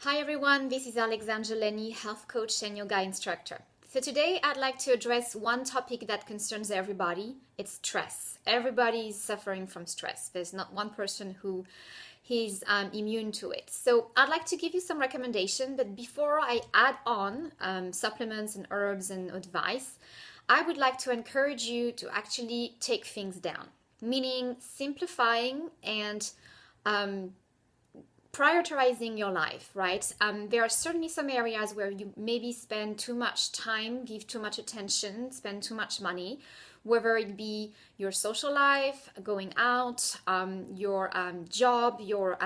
Hi everyone, this is Alexandra Gouteron, health coach and yoga instructor. So today I'd like to address one topic that concerns everybody. It's stress. Everybody is suffering from stress. There's not one person who is immune to it. So I'd like to give you some recommendation, but before I add on supplements and herbs and advice, I would like to encourage you to actually take things down, meaning simplifying and prioritizing your life, right? There are certainly some areas where you maybe spend too much time, give too much attention, spend too much money, whether it be your social life, going out, your job, your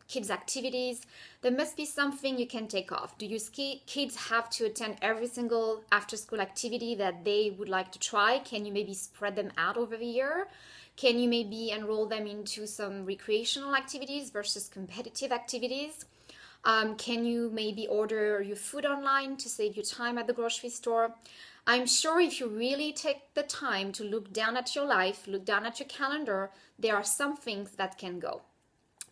kids' activities. There must be something you can take off. Do your kids have to attend every single after-school activity that they would like to try? Can you maybe spread them out over the year? Can you maybe enroll them into some recreational activities versus competitive activities? Can you maybe order your food online to save you time at the grocery store? I'm sure if you really take the time to look down at your life, look down at your calendar, there are some things that can go.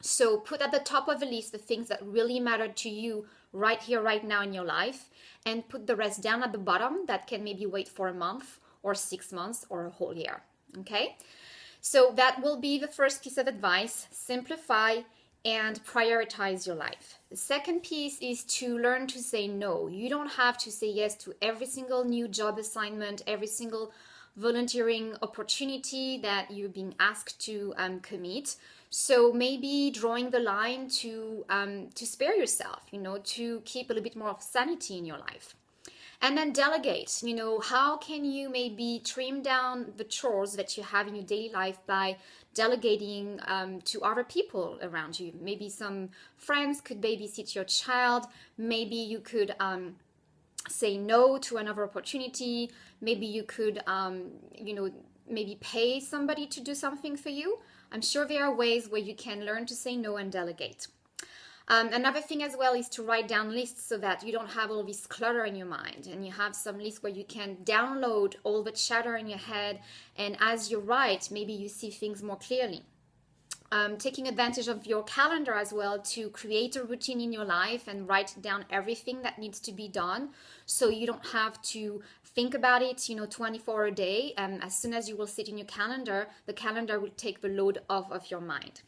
So put at the top of the list the things that really matter to you right here, right now in your life, and put the rest down at the bottom that can maybe wait for a month or 6 months or a whole year, okay? So that will be the first piece of advice: simplify and prioritize your life. The second piece is to learn to say no. You don't have to say yes to every single new job assignment, every single volunteering opportunity that you're being asked to commit. So maybe drawing the line to spare yourself, to keep a little bit more of sanity in your life. And then delegate. How can you maybe trim down the chores that you have in your daily life by delegating to other people around you? Maybe some friends could babysit your child. Maybe you could say no to another opportunity. Maybe you could, maybe pay somebody to do something for you. I'm sure there are ways where you can learn to say no and delegate. Another thing as well is to write down lists so that you don't have all this clutter in your mind, and you have some lists where you can download all the chatter in your head, and as you write, maybe you see things more clearly. Taking advantage of your calendar as well to create a routine in your life and write down everything that needs to be done, so you don't have to think about it 24 a day. As soon as you will sit in your calendar, the calendar will take the load off of your mind.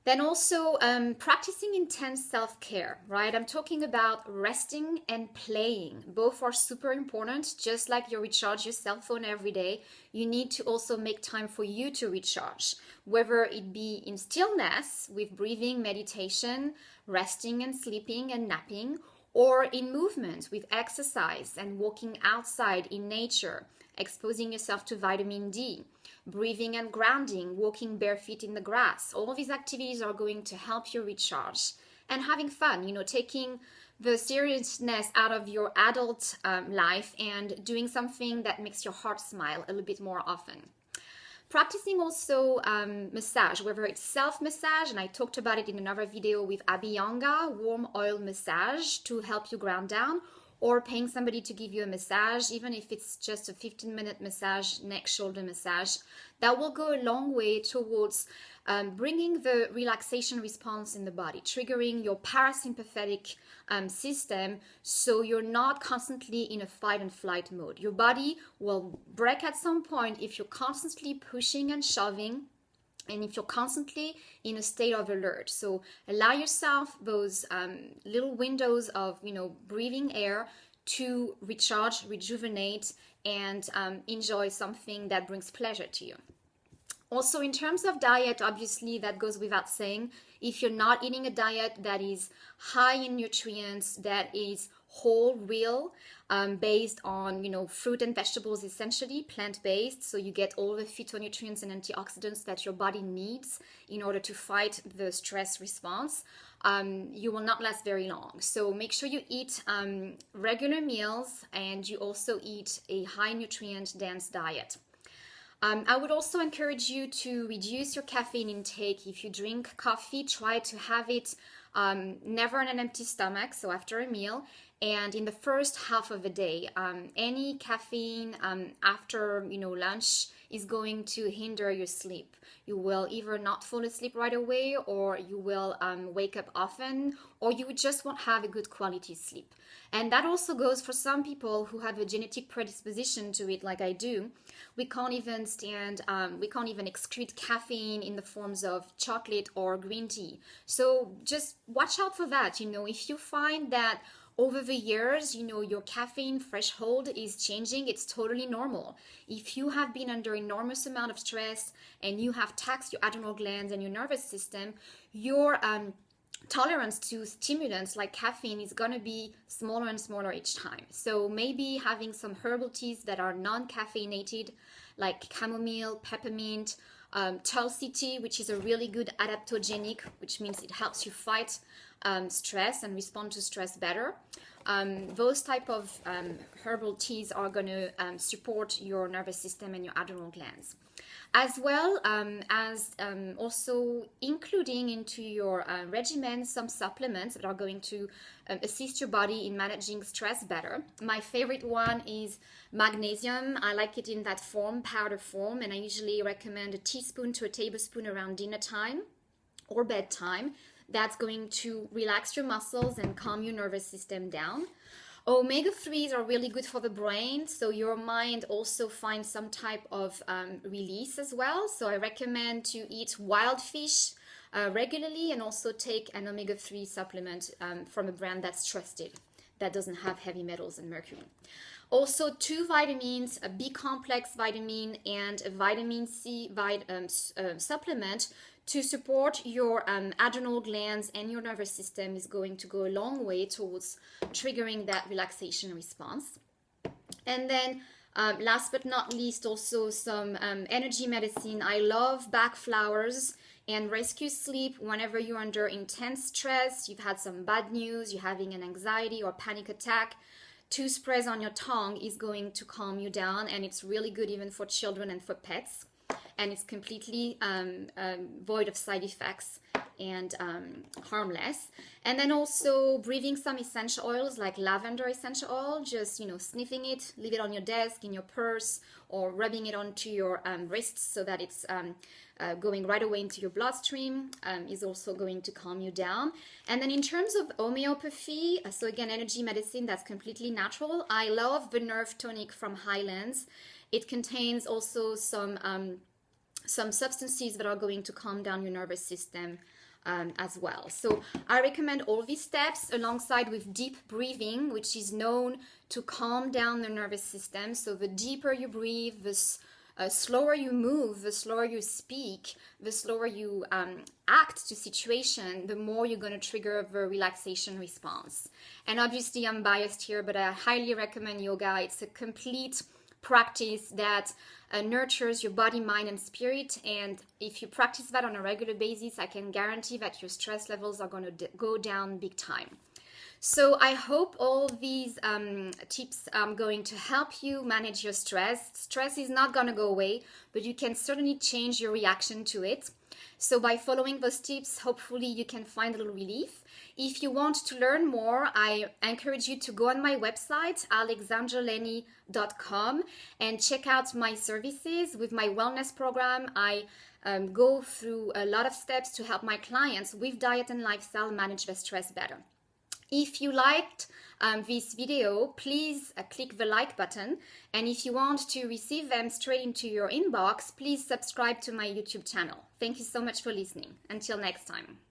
Then also practicing intense self-care, right? I'm talking about resting and playing. Both are super important. Just like you recharge your cell phone every day, you need to also make time for you to recharge, whether it be in stillness with breathing, meditation, resting and sleeping and napping, or in movement with exercise and walking outside in nature, exposing yourself to vitamin D, breathing and grounding, walking barefoot in the grass. All of these activities are going to help you recharge. And having fun, taking the seriousness out of your adult life and doing something that makes your heart smile a little bit more often. Practicing also massage, whether it's self-massage, and I talked about it in another video with Abhyanga, warm oil massage to help you ground down, or paying somebody to give you a massage, even if it's just a 15-minute massage, neck, shoulder massage. That will go a long way towards bringing the relaxation response in the body, triggering your parasympathetic system, so you're not constantly in a fight and flight mode. Your body will break at some point if you're constantly pushing and shoving, and if you're constantly in a state of alert. So allow yourself those little windows of, breathing air to recharge, rejuvenate, and enjoy something that brings pleasure to you. Also, in terms of diet, obviously that goes without saying. If you're not eating a diet that is high in nutrients, that is whole, real, based on, fruit and vegetables, essentially plant-based, so you get all the phytonutrients and antioxidants that your body needs in order to fight the stress response, you will not last very long. So make sure you eat regular meals, and you also eat a high nutrient dense diet. I would also encourage you to reduce your caffeine intake. If you drink coffee, try to have it never on an empty stomach, so after a meal, And in the first half of the day, any caffeine after lunch is going to hinder your sleep. You will either not fall asleep right away, or you will wake up often, or you just won't have a good quality sleep. And that also goes for some people who have a genetic predisposition to it, like I do. We can't even excrete caffeine in the forms of chocolate or green tea. So just watch out for that. If you find that over the years, your caffeine threshold is changing, it's totally normal. If you have been under enormous amount of stress and you have taxed your adrenal glands and your nervous system, your tolerance to stimulants like caffeine is going to be smaller and smaller each time. So maybe having some herbal teas that are non-caffeinated, like chamomile, peppermint, tulsi tea, which is a really good adaptogenic, which means it helps you fight stress and respond to stress better. Those type of herbal teas are going to support your nervous system and your adrenal glands, as well as also including into your regimen some supplements that are going to assist your body in managing stress better. My favorite one is magnesium. I like it in that form, powder form, and I usually recommend a teaspoon to a tablespoon around dinner time or bedtime. That's going to relax your muscles and calm your nervous system down. Omega-3s are really good for the brain, so your mind also finds some type of release as well. So I recommend to eat wild fish regularly, and also take an omega-3 supplement from a brand that's trusted, that doesn't have heavy metals and mercury. Also 2 vitamins, a B-complex vitamin and a vitamin C supplement to support your adrenal glands and your nervous system is going to go a long way towards triggering that relaxation response. And then last but not least, also some energy medicine. I love back flowers and rescue sleep whenever you're under intense stress, you've had some bad news, you're having an anxiety or panic attack. 2 sprays on your tongue is going to calm you down, and it's really good even for children and for pets. And it's completely void of side effects and harmless. And then also breathing some essential oils like lavender essential oil, just sniffing it, leave it on your desk, in your purse, or rubbing it onto your wrists so that it's going right away into your bloodstream is also going to calm you down. And then in terms of homeopathy, so again, energy medicine that's completely natural, I love the Nerve Tonic from Highlands. It contains also some substances that are going to calm down your nervous system as well. So I recommend all these steps alongside with deep breathing, which is known to calm down the nervous system. So the deeper you breathe, the slower you move, the slower you speak, the slower you act to situation, the more you're going to trigger the relaxation response. And obviously I'm biased here, but I highly recommend yoga. It's a complete practice that nurtures your body, mind, and spirit. And if you practice that on a regular basis, I can guarantee that your stress levels are going to go down big time. So I hope all these tips are going to help you manage your stress. Stress is not going to go away, but you can certainly change your reaction to it. So by following those tips, hopefully you can find a little relief. If you want to learn more, I encourage you to go on my website, alexandraleny.com, and check out my services. With my wellness program, I go through a lot of steps to help my clients with diet and lifestyle manage their stress better. If you liked this video, please click the like button. And if you want to receive them straight into your inbox, please subscribe to my YouTube channel. Thank you so much for listening. Until next time.